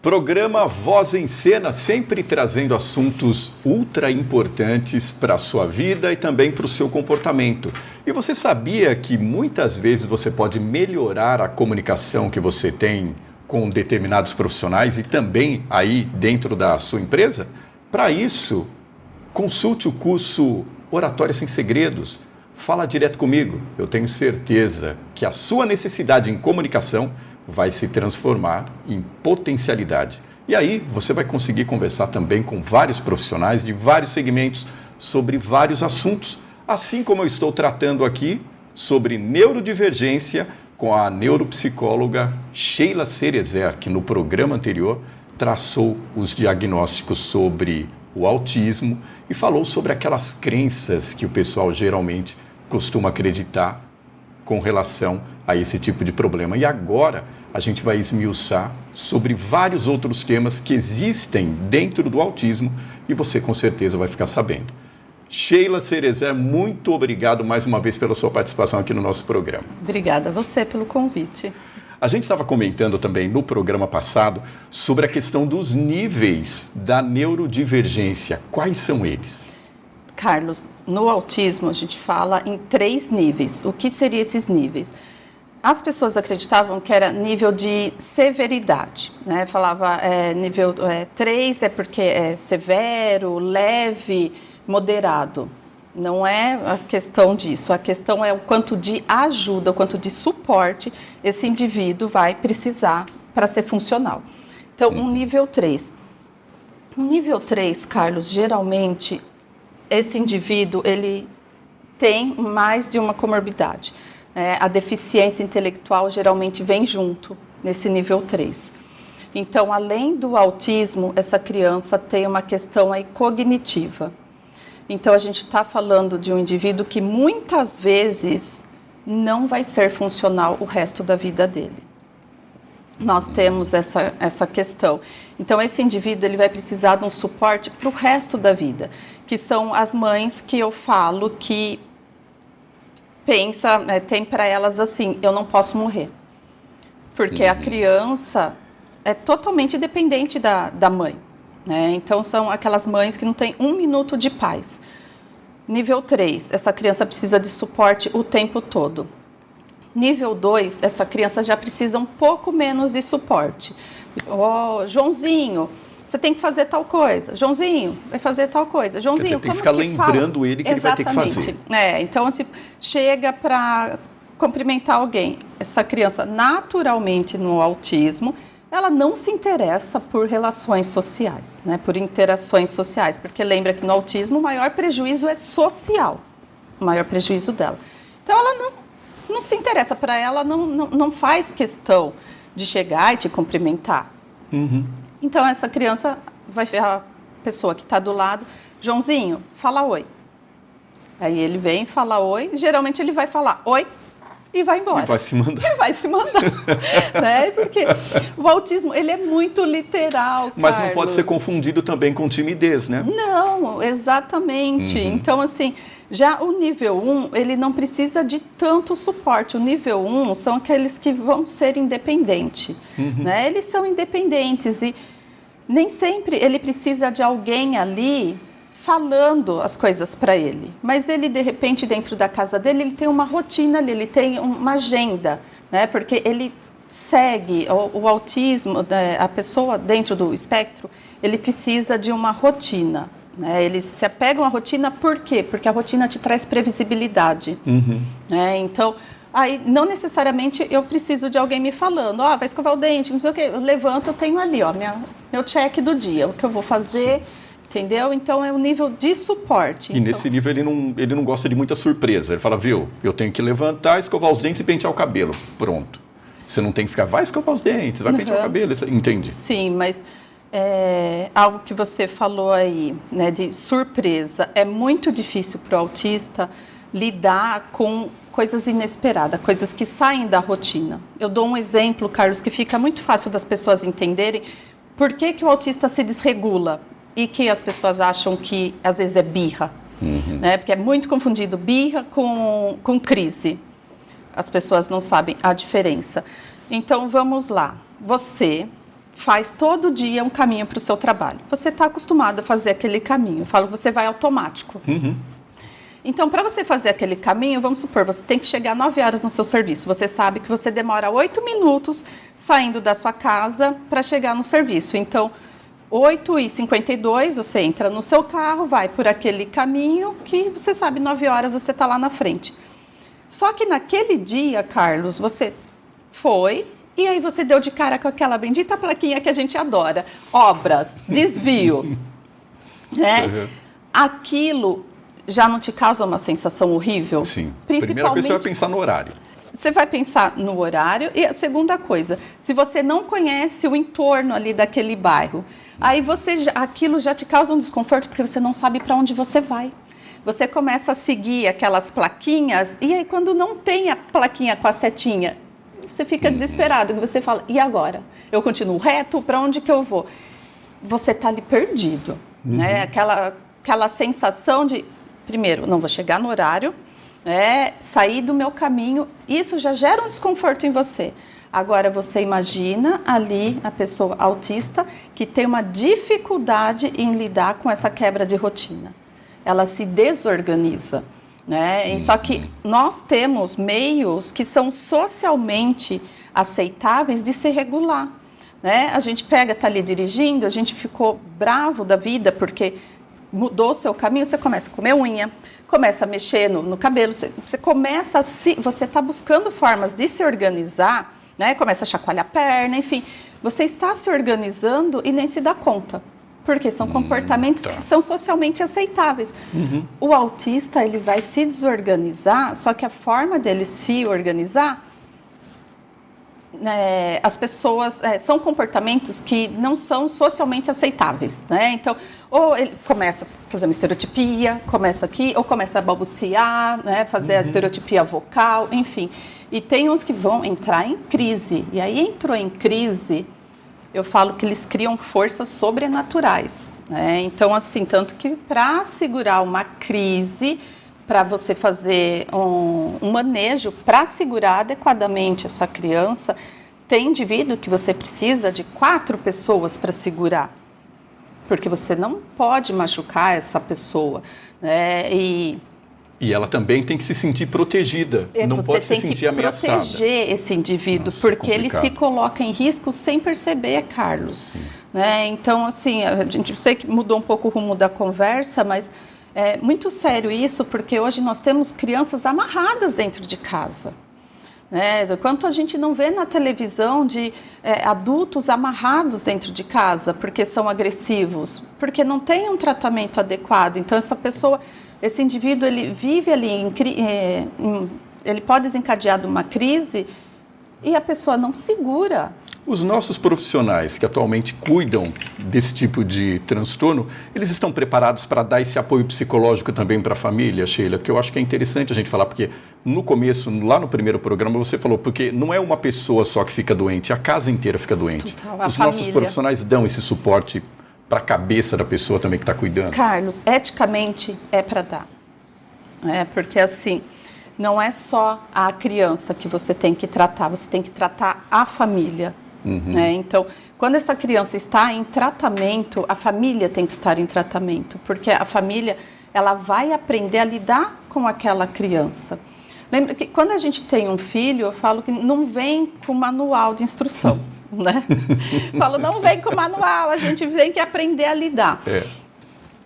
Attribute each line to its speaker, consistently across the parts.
Speaker 1: Programa Voz em Cena, sempre trazendo assuntos ultra importantes para a sua vida e também para o seu comportamento. E você sabia que muitas vezes você pode melhorar a comunicação que você tem com determinados profissionais e também aí dentro da sua empresa? Para isso, consulte o curso Oratória Sem Segredos. Fala direto comigo. Eu tenho certeza que a sua necessidade em comunicação vai se transformar em potencialidade. E aí você vai conseguir conversar também com vários profissionais de vários segmentos sobre vários assuntos, assim como eu estou tratando aqui sobre neurodivergência com a neuropsicóloga Sheila Cerezer, que no programa anterior traçou os diagnósticos sobre o autismo e falou sobre aquelas crenças que o pessoal geralmente costuma acreditar com relação a esse tipo de problema. E agora a gente vai esmiuçar sobre vários outros temas que existem dentro do autismo e você com certeza vai ficar sabendo. Sheila Cerezer, muito obrigado mais uma vez pela sua participação aqui no nosso programa.
Speaker 2: Obrigada a você pelo convite.
Speaker 1: A gente estava comentando também no programa passado sobre a questão dos níveis da neurodivergência. Quais são eles?
Speaker 2: Carlos, no autismo a gente fala em 3 níveis. O que seriam esses níveis? As pessoas acreditavam que era nível de severidade, né? Falava nível 3 é porque é severo, leve, moderado. Não é a questão disso, a questão é o quanto de ajuda, o quanto de suporte esse indivíduo vai precisar para ser funcional. Então, um nível 3. Um nível 3, Carlos, geralmente esse indivíduo ele tem mais de uma comorbidade. A deficiência intelectual geralmente vem junto nesse nível 3. Então, além do autismo, essa criança tem uma questão aí cognitiva. Então, a gente está falando de um indivíduo que muitas vezes não vai ser funcional o resto da vida dele. Nós temos essa questão. Então, esse indivíduo ele vai precisar de um suporte para o resto da vida, que são as mães que eu falo que tem para elas assim, eu não posso morrer. Porque a criança é totalmente dependente da mãe. Né? Então, são aquelas mães que não têm 1 minuto de paz. Nível 3, essa criança precisa de suporte o tempo todo. Nível 2, essa criança já precisa um pouco menos de suporte. Joãozinho, você tem que fazer tal coisa. Joãozinho, vai fazer tal coisa. Joãozinho,
Speaker 1: você tem que ficar lembrando ele que ele vai ter que fazer.
Speaker 2: Então, chega para cumprimentar alguém. Essa criança, naturalmente, no autismo, ela não se interessa por relações sociais, né? Por interações sociais, porque lembra que no autismo o maior prejuízo é social, o maior prejuízo dela. Então, ela não se interessa, para ela não faz questão de chegar e te cumprimentar. Então, essa criança vai ver a pessoa que está do lado, Joãozinho, fala oi. Aí ele vem, fala oi, geralmente ele vai falar oi e vai embora.
Speaker 1: E vai se mandar.
Speaker 2: E vai se mandar. Né? Porque o autismo, ele é muito literal, Carlos.
Speaker 1: Mas não pode ser confundido também com timidez, né?
Speaker 2: Não, exatamente. Então, assim, já o nível 1, ele não precisa de tanto suporte. O nível 1 são aqueles que vão ser independentes. Né? Eles são independentes e nem sempre ele precisa de alguém ali falando as coisas para ele, mas ele de repente dentro da casa dele ele tem uma rotina ali, ele tem uma agenda, né? Porque ele segue o autismo, né? A pessoa dentro do espectro, ele precisa de uma rotina, né? Eles se apegam à rotina por quê? Porque a rotina te traz previsibilidade, né? Então aí não necessariamente eu preciso de alguém me falando, vai escovar o dente, não sei o quê, eu levanto, eu tenho ali, meu check do dia, o que eu vou fazer. Entendeu? Então, é um nível de suporte.
Speaker 1: E nesse nível ele não gosta de muita surpresa. Ele fala, viu, eu tenho que levantar, escovar os dentes e pentear o cabelo. Pronto. Você não tem que ficar, vai escovar os dentes, vai pentear o cabelo. Entendi.
Speaker 2: Sim, mas algo que você falou aí, né, de surpresa. É muito difícil para o autista lidar com coisas inesperadas, coisas que saem da rotina. Eu dou um exemplo, Carlos, que fica muito fácil das pessoas entenderem por que o autista se desregula. E que as pessoas acham que, às vezes, é birra, né? Porque é muito confundido birra com crise. As pessoas não sabem a diferença. Então, vamos lá. Você faz todo dia um caminho para o seu trabalho. Você está acostumado a fazer aquele caminho. Eu falo, você vai automático. Então, para você fazer aquele caminho, vamos supor, você tem que chegar 9 horas no seu serviço. Você sabe que você demora 8 minutos saindo da sua casa para chegar no serviço. Então, 8h52, você entra no seu carro, vai por aquele caminho que você sabe, 9 horas você está lá na frente. Só que naquele dia, Carlos, você foi e aí você deu de cara com aquela bendita plaquinha que a gente adora. Obras, desvio. Né? Aquilo já não te causa uma sensação horrível?
Speaker 1: Sim. Primeira coisa, você vai pensar no horário.
Speaker 2: Você vai pensar no horário. E a segunda coisa, se você não conhece o entorno ali daquele bairro, aí aquilo já te causa um desconforto porque você não sabe para onde você vai. Você começa a seguir aquelas plaquinhas e aí quando não tem a plaquinha com a setinha, você fica desesperado. Você fala, e agora? Eu continuo reto? Para onde que eu vou? Você está ali perdido. Né? Aquela sensação de, primeiro, não vou chegar no horário, né? Sair do meu caminho, isso já gera um desconforto em você. Agora, você imagina ali a pessoa autista que tem uma dificuldade em lidar com essa quebra de rotina. Ela se desorganiza. Né? Só que nós temos meios que são socialmente aceitáveis de se regular. Né? A gente está ali dirigindo, a gente ficou bravo da vida porque mudou o seu caminho, você começa a comer unha, começa a mexer no cabelo, você começa a você está buscando formas de se organizar, né? Começa a chacoalhar a perna, enfim. Você está se organizando e nem se dá conta. Porque são comportamentos que são socialmente aceitáveis. O autista, ele vai se desorganizar, só que a forma dele se organizar, as pessoas, são comportamentos que não são socialmente aceitáveis. Né? Então, ou ele começa a fazer uma estereotipia, começa aqui, ou começa a balbuciar, né? Fazer a estereotipia vocal, enfim. E tem uns que vão entrar em crise. E aí entrou em crise... Eu falo que eles criam forças sobrenaturais. Né? Então, assim, tanto que para segurar uma crise, para você fazer um manejo, para segurar adequadamente essa criança, tem indivíduo que você precisa de 4 pessoas para segurar. Porque você não pode machucar essa pessoa. Né?
Speaker 1: E ela também tem que se sentir protegida, não pode se sentir ameaçada. Você tem que proteger
Speaker 2: esse indivíduo, porque ele se coloca em risco sem perceber, Carlos. Né? Então, assim, a gente sei que mudou um pouco o rumo da conversa, mas é muito sério isso, porque hoje nós temos crianças amarradas dentro de casa. Né? Quanto a gente não vê na televisão de adultos amarrados dentro de casa, porque são agressivos, porque não tem um tratamento adequado. Então, esse indivíduo, ele vive ali, ele pode desencadear de uma crise e a pessoa não segura.
Speaker 1: Os nossos profissionais que atualmente cuidam desse tipo de transtorno, eles estão preparados para dar esse apoio psicológico também para a família, Sheila? Que eu acho que é interessante a gente falar, porque no começo, lá no primeiro programa, você falou, porque não é uma pessoa só que fica doente, a casa inteira fica doente.
Speaker 2: Total,
Speaker 1: Os nossos profissionais dão esse suporte para a cabeça da pessoa também que está cuidando?
Speaker 2: Carlos, eticamente é para dar. Porque assim, não é só a criança que você tem que tratar, você tem que tratar a família. Né? Então, quando essa criança está em tratamento, a família tem que estar em tratamento, porque a família, ela vai aprender a lidar com aquela criança. Lembra que quando a gente tem um filho, eu falo que não vem com manual de instrução. Né? Falo, não vem com manual, a gente tem que aprender a lidar.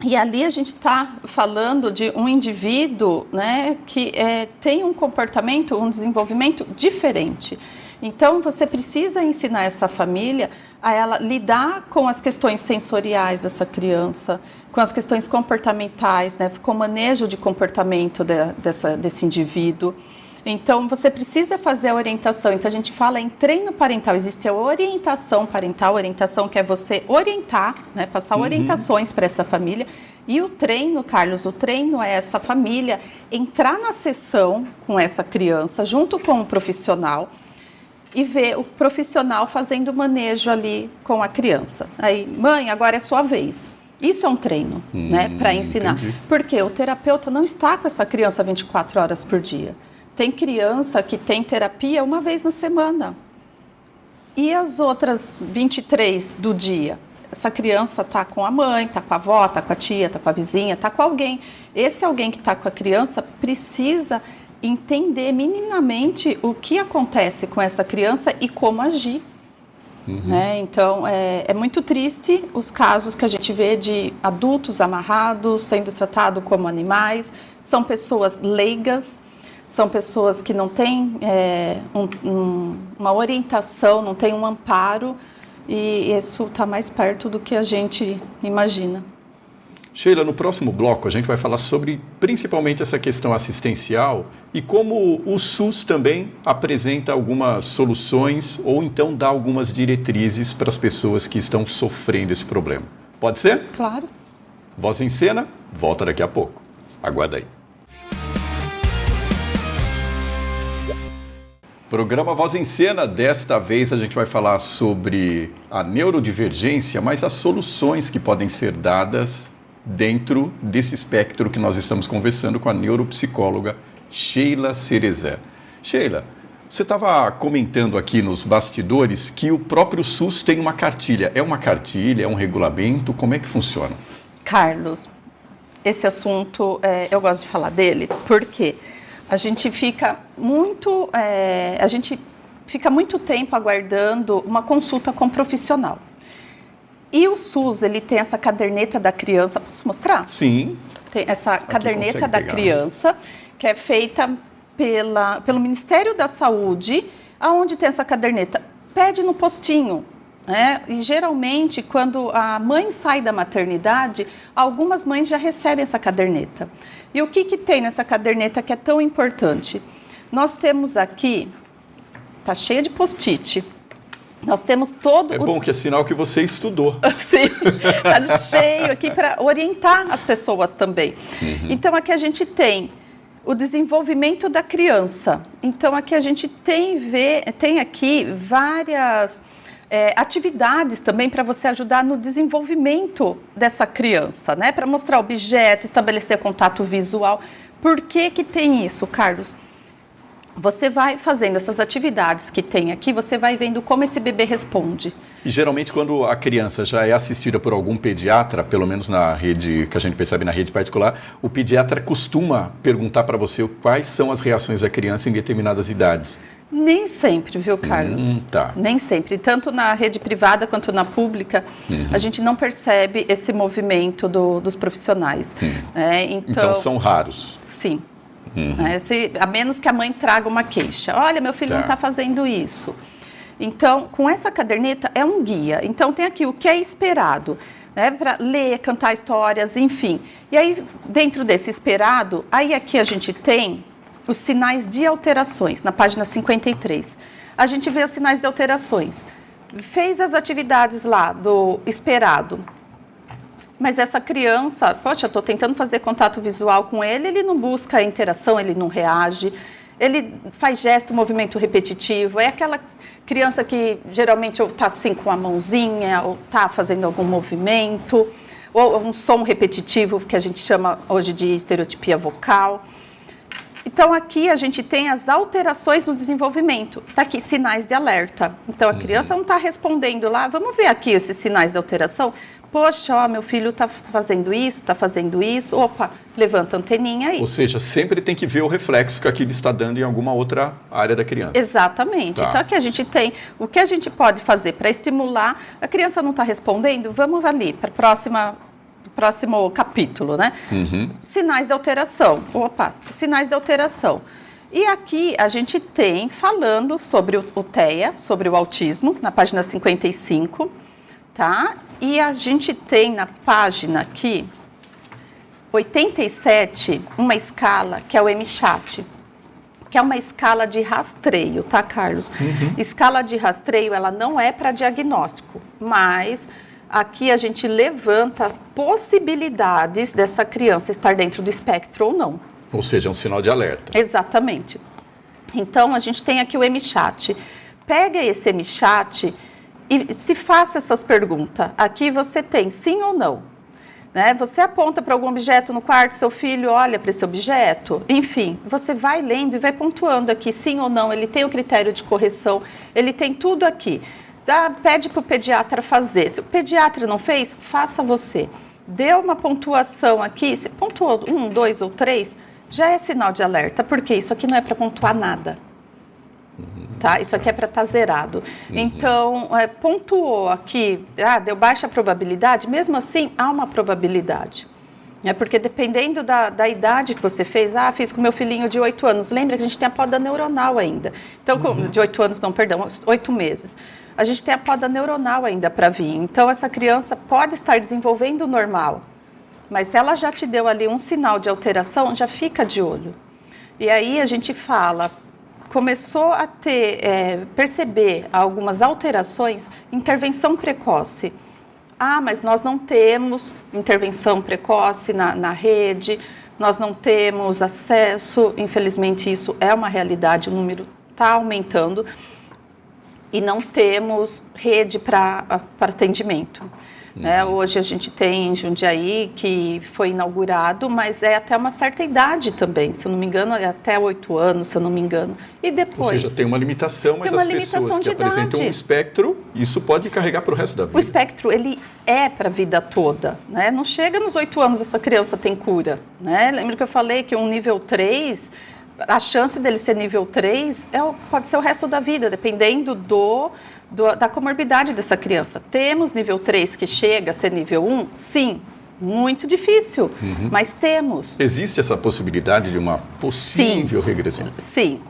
Speaker 2: E ali a gente está falando de um indivíduo, né, que tem um comportamento, um desenvolvimento diferente. Então, você precisa ensinar essa família a ela lidar com as questões sensoriais dessa criança, com as questões comportamentais, né, com o manejo de comportamento desse indivíduo. Então, você precisa fazer a orientação. Então, a gente fala em treino parental. Existe a orientação parental, orientação que é você orientar, né, passar orientações para essa família. E o treino, Carlos, o treino é essa família entrar na sessão com essa criança, junto com o profissional, e ver o profissional fazendo o manejo ali com a criança. Aí, mãe, agora é sua vez. Isso é um treino, né, para ensinar.
Speaker 1: Entendi.
Speaker 2: Porque o terapeuta não está com essa criança 24 horas por dia. Tem criança que tem terapia uma vez na semana. E as outras 23 do dia? Essa criança está com a mãe, está com a avó, está com a tia, está com a vizinha, está com alguém. Esse alguém que está com a criança precisa entender minimamente o que acontece com essa criança e como agir. Né? Então, é muito triste os casos que a gente vê de adultos amarrados, sendo tratados como animais. São pessoas leigas, são pessoas que não têm uma orientação, não têm um amparo, e isso está mais perto do que a gente imagina.
Speaker 1: Sheila, no próximo bloco a gente vai falar sobre principalmente essa questão assistencial e como o SUS também apresenta algumas soluções ou então dá algumas diretrizes para as pessoas que estão sofrendo esse problema. Pode ser?
Speaker 2: Claro.
Speaker 1: Voz em Cena, volta daqui a pouco. Aguarda aí. Programa Voz em Cena, desta vez a gente vai falar sobre a neurodivergência, mas as soluções que podem ser dadas dentro desse espectro que nós estamos conversando com a neuropsicóloga Sheila Cerezer. Sheila, você estava comentando aqui nos bastidores que o próprio SUS tem uma cartilha. É uma cartilha, é um regulamento? Como é que funciona?
Speaker 2: Carlos, esse assunto, eu gosto de falar dele, porque a gente fica muito tempo aguardando uma consulta com um profissional. E o SUS, ele tem essa caderneta da criança, posso mostrar?
Speaker 1: Sim.
Speaker 2: Tem essa caderneta da criança, que é feita pelo Ministério da Saúde. Aonde tem essa caderneta? Pede no postinho. Né? E geralmente, quando a mãe sai da maternidade, algumas mães já recebem essa caderneta. E o que tem nessa caderneta que é tão importante? Nós temos aqui, tá cheia de post-it. Nós temos todo...
Speaker 1: É bom que é sinal que você estudou.
Speaker 2: Sim, está cheio aqui para orientar as pessoas também. Então, aqui a gente tem o desenvolvimento da criança. Então, aqui a gente tem aqui várias atividades também para você ajudar no desenvolvimento dessa criança, né? Para mostrar objeto, estabelecer contato visual. Por que tem isso, Carlos? Você vai fazendo essas atividades que tem aqui, você vai vendo como esse bebê responde.
Speaker 1: E geralmente quando a criança já é assistida por algum pediatra, pelo menos na rede, que a gente percebe na rede particular, o pediatra costuma perguntar para você quais são as reações da criança em determinadas idades.
Speaker 2: Nem sempre, viu, Carlos?
Speaker 1: Tá.
Speaker 2: Nem sempre. Tanto na rede privada quanto na pública, a gente não percebe esse movimento dos profissionais.
Speaker 1: Então são raros.
Speaker 2: Sim. A menos que a mãe traga uma queixa. Olha, meu filho não está fazendo isso. Então, com essa caderneta é um guia. Então, tem aqui o que é esperado, né, para ler, cantar histórias, enfim. E aí, dentro desse esperado, aí aqui a gente tem os sinais de alterações, na página 53. A gente vê os sinais de alterações. Fez as atividades lá do esperado. Mas essa criança, poxa, eu estou tentando fazer contato visual com ele, ele não busca interação, ele não reage, ele faz gesto, movimento repetitivo. É aquela criança que geralmente está assim com a mãozinha, ou está fazendo algum movimento, ou um som repetitivo, que a gente chama hoje de estereotipia vocal. Então, aqui a gente tem as alterações no desenvolvimento. Está aqui, sinais de alerta. Então, a criança não está respondendo lá. Vamos ver aqui esses sinais de alteração. Poxa, meu filho está fazendo isso. Opa, levanta a anteninha aí.
Speaker 1: Ou seja, sempre tem que ver o reflexo que aquilo está dando em alguma outra área da criança.
Speaker 2: Exatamente. Então, aqui a gente tem o que a gente pode fazer para estimular. A criança não está respondendo? Vamos ali para o próximo capítulo, né? Sinais de alteração. Opa, sinais de alteração. E aqui a gente tem falando sobre o TEA, sobre o autismo, na página 55, tá? E a gente tem na página aqui, 87, uma escala que é o MCHAT, que é uma escala de rastreio, tá, Carlos? Escala de rastreio, ela não é para diagnóstico, mas aqui a gente levanta possibilidades dessa criança estar dentro do espectro ou não.
Speaker 1: Ou seja, é um sinal de alerta.
Speaker 2: Exatamente. Então, a gente tem aqui o MCHAT. Pega esse MCHAT e se faça essas perguntas. Aqui você tem sim ou não. Né? Você aponta para algum objeto no quarto, seu filho olha para esse objeto. Enfim, você vai lendo e vai pontuando aqui sim ou não. Ele tem o critério de correção, ele tem tudo aqui. pede para o pediatra fazer. Se o pediatra não fez, faça você. Deu uma pontuação aqui, se pontuou 1, 2 ou 3, já é sinal de alerta, porque isso aqui não é para pontuar nada. Tá? Isso aqui é para estar zerado. Então, pontuou aqui, deu baixa probabilidade, mesmo assim, há uma probabilidade. Porque dependendo da idade que você fez, fiz com meu filhinho de 8 anos, lembra que a gente tem a poda neuronal ainda. Então, de 8 anos, não, perdão, 8 meses. A gente tem a poda neuronal ainda para vir. Então, essa criança pode estar desenvolvendo normal, mas se ela já te deu ali um sinal de alteração, já fica de olho. E aí a gente fala, começou a perceber algumas alterações, intervenção precoce. Mas nós não temos intervenção precoce na rede, nós não temos acesso, infelizmente isso é uma realidade, o número está aumentando, e não temos rede para atendimento. Hoje a gente tem em Jundiaí, que foi inaugurado, mas é até uma certa idade também, se eu não me engano, é até 8 anos, se eu não me engano. E depois...
Speaker 1: Ou seja, tem uma limitação, mas as pessoas que apresentam um espectro, isso pode carregar para o resto da vida.
Speaker 2: O espectro, ele é para a vida toda, né? Não chega nos 8 anos, essa criança tem cura, né? Lembra que eu falei que um nível 3, a chance dele ser nível 3 pode ser o resto da vida, dependendo da comorbidade dessa criança. Temos nível 3 que chega a ser nível 1? Sim, muito difícil, mas temos.
Speaker 1: Existe essa possibilidade de uma possível regressão?
Speaker 2: Sim,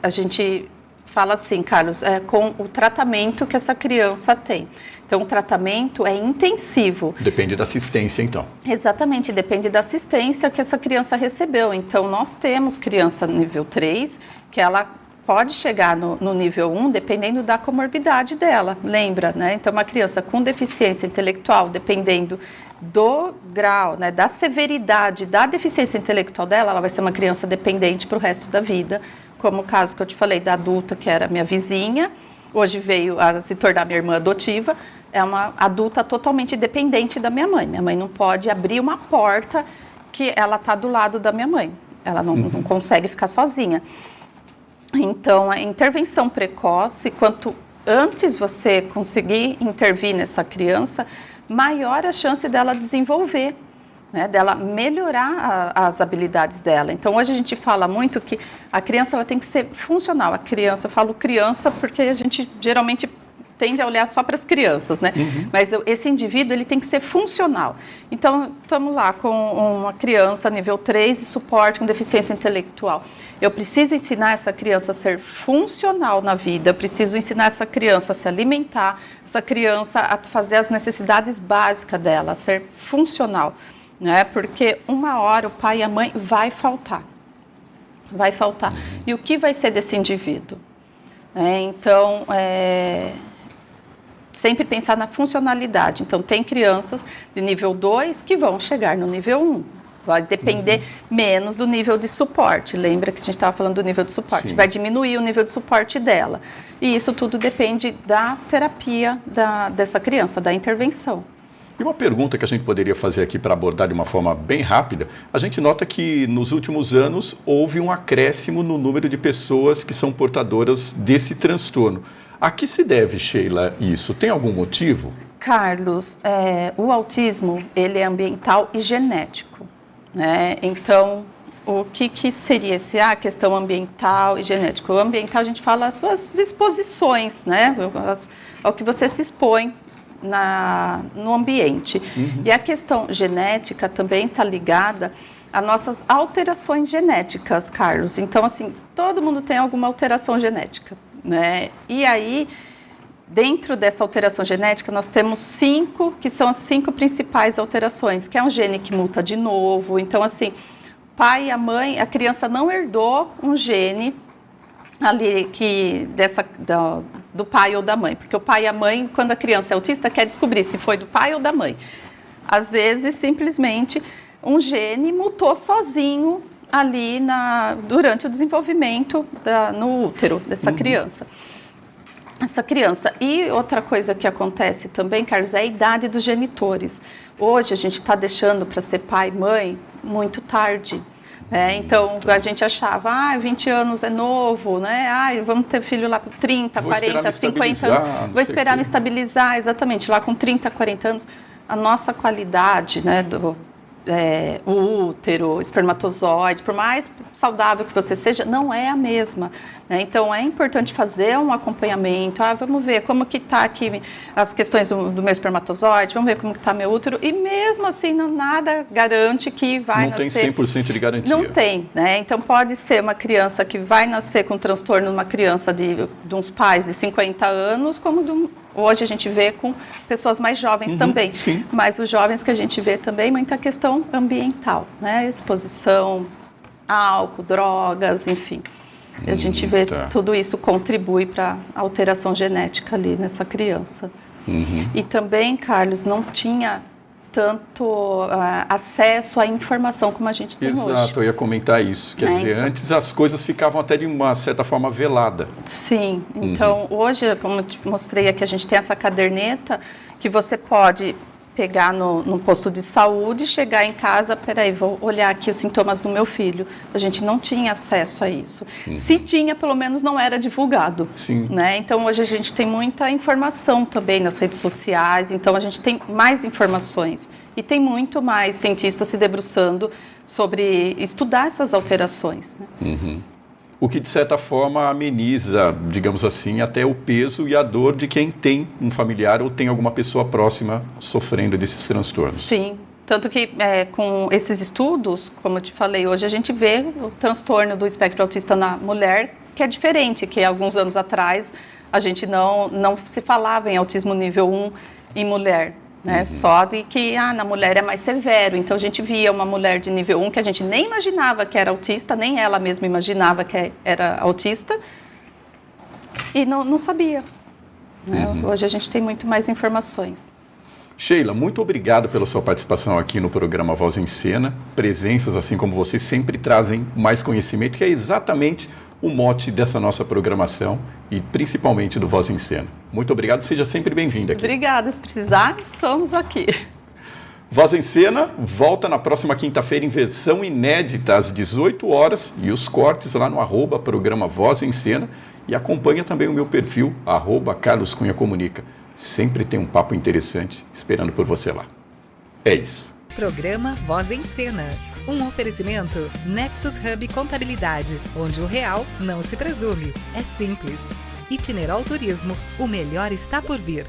Speaker 2: a gente fala assim, Carlos, com o tratamento que essa criança tem. Então, o tratamento é intensivo.
Speaker 1: Depende da assistência, então.
Speaker 2: Exatamente, depende da assistência que essa criança recebeu. Então, nós temos criança nível 3, que ela pode chegar no nível 1, dependendo da comorbidade dela, lembra, né? Então, uma criança com deficiência intelectual, dependendo do grau, né, da severidade da deficiência intelectual dela, ela vai ser uma criança dependente para o resto da vida, como o caso que eu te falei da adulta, que era minha vizinha, hoje veio a se tornar minha irmã adotiva, é uma adulta totalmente dependente da minha mãe. Minha mãe não pode abrir uma porta que ela está do lado da minha mãe, ela não consegue ficar sozinha. Então, a intervenção precoce, quanto antes você conseguir intervir nessa criança, maior a chance dela desenvolver, né, dela melhorar as habilidades dela. Então, hoje a gente fala muito que a criança ela tem que ser funcional. A criança, eu falo criança porque a gente geralmente tende a olhar só para as crianças, né? Mas esse indivíduo, ele tem que ser funcional. Então, estamos lá com uma criança nível 3 de suporte com deficiência intelectual. Eu preciso ensinar essa criança a ser funcional na vida, eu preciso ensinar essa criança a se alimentar, essa criança a fazer as necessidades básicas dela, a ser funcional, né? Porque uma hora o pai e a mãe vai faltar. Vai faltar. E o que vai ser desse indivíduo? Então, sempre pensar na funcionalidade. Então, tem crianças de nível 2 que vão chegar no nível 1. Vai depender menos do nível de suporte. Lembra que a gente estava falando do nível de suporte. Sim. Vai diminuir o nível de suporte dela. E isso tudo depende da terapia dessa criança, da intervenção.
Speaker 1: E uma pergunta que a gente poderia fazer aqui para abordar de uma forma bem rápida, a gente nota que nos últimos anos houve um acréscimo no número de pessoas que são portadoras desse transtorno. A que se deve, Sheila, isso? Tem algum motivo?
Speaker 2: Carlos, o autismo ele é ambiental e genético, né? Então, o que seria a questão ambiental e genético? O ambiental a gente fala as suas exposições, né? Ao que você se expõe no ambiente. E a questão genética também está ligada a nossas alterações genéticas, Carlos. Então, assim, todo mundo tem alguma alteração genética, né? E aí, dentro dessa alteração genética, nós temos 5, que são as 5 principais alterações, que é um gene que muta de novo. Então, assim, pai e a mãe, a criança não herdou um gene ali do pai ou da mãe, porque o pai e a mãe, quando a criança é autista, quer descobrir se foi do pai ou da mãe. Às vezes, simplesmente, um gene mutou sozinho ali durante o desenvolvimento no útero dessa criança. Essa criança. E outra coisa que acontece também, Carlos, é a idade dos genitores. Hoje a gente está deixando para ser pai e mãe muito tarde. Então, a gente achava, 20 anos é novo, né? Vamos ter filho lá com 30, 40, 50 anos. Vou esperar me estabilizar, exatamente. Lá com 30, 40 anos, a nossa qualidade, né, o útero, o espermatozoide, por mais saudável que você seja, não é a mesma, né? Então é importante fazer um acompanhamento. Vamos ver como que está aqui as questões do meu espermatozoide, vamos ver como que está meu útero, e mesmo assim nada garante que vai nascer.
Speaker 1: Não tem 100% de garantia.
Speaker 2: Não tem, né? Então pode ser uma criança que vai nascer com transtorno, uma criança de uns pais de 50 anos, como hoje a gente vê com pessoas mais jovens também.
Speaker 1: Sim.
Speaker 2: Mas os jovens que a gente vê também, muita questão ambiental, né? Exposição a álcool, drogas, enfim. A gente vê tudo isso contribui para a alteração genética ali nessa criança. E também, Carlos, não tinha tanto acesso à informação como a gente tem hoje.
Speaker 1: Exato, eu ia comentar isso. Quer dizer,
Speaker 2: então,
Speaker 1: antes as coisas ficavam até de uma certa forma velada.
Speaker 2: Sim, então hoje, como eu te mostrei aqui, a gente tem essa caderneta que você pode pegar no posto de saúde, chegar em casa, peraí, vou olhar aqui os sintomas do meu filho. A gente não tinha acesso a isso. Se tinha, pelo menos não era divulgado.
Speaker 1: Sim.
Speaker 2: Né? Então hoje a gente tem muita informação também nas redes sociais, então a gente tem mais informações. E tem muito mais cientistas se debruçando sobre estudar essas alterações. Né?
Speaker 1: O que, de certa forma, ameniza, digamos assim, até o peso e a dor de quem tem um familiar ou tem alguma pessoa próxima sofrendo desses transtornos.
Speaker 2: Sim, tanto que com esses estudos, como eu te falei, hoje a gente vê o transtorno do espectro autista na mulher, que é diferente, que alguns anos atrás a gente não se falava em autismo nível 1 em mulher. Né? Só de que na mulher é mais severo. Então a gente via uma mulher de nível 1 que a gente nem imaginava que era autista, nem ela mesma imaginava que era autista e não sabia. Né? Hoje a gente tem muito mais informações.
Speaker 1: Sheila, muito obrigado pela sua participação aqui no programa Voz em Cena. Presenças assim como você sempre trazem mais conhecimento, que é exatamente o mote dessa nossa programação e principalmente do Voz em Cena. Muito obrigado, seja sempre bem-vinda aqui.
Speaker 2: Obrigada, se precisar, estamos aqui.
Speaker 1: Voz em Cena volta na próxima quinta-feira em versão inédita às 18 horas e os cortes lá no @programa Voz em Cena e acompanha também o meu perfil @Carlos Cunha Comunica. Sempre tem um papo interessante esperando por você lá. É isso.
Speaker 3: Programa Voz em Cena. Um oferecimento Nexus Hub Contabilidade, onde o real não se presume. É simples. Itinerol Turismo, o melhor está por vir.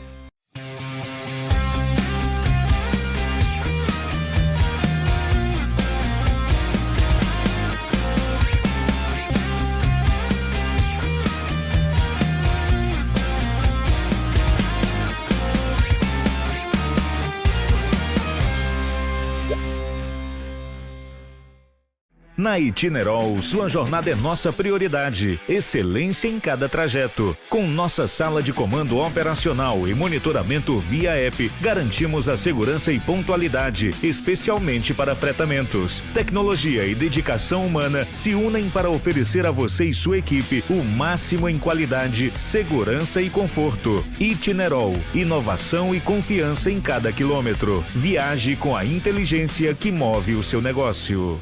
Speaker 4: Na Itinerol, sua jornada é nossa prioridade. Excelência em cada trajeto. Com nossa sala de comando operacional e monitoramento via app, garantimos a segurança e pontualidade, especialmente para fretamentos. Tecnologia e dedicação humana se unem para oferecer a você e sua equipe o máximo em qualidade, segurança e conforto. Itinerol, inovação e confiança em cada quilômetro. Viaje com a inteligência que move o seu negócio.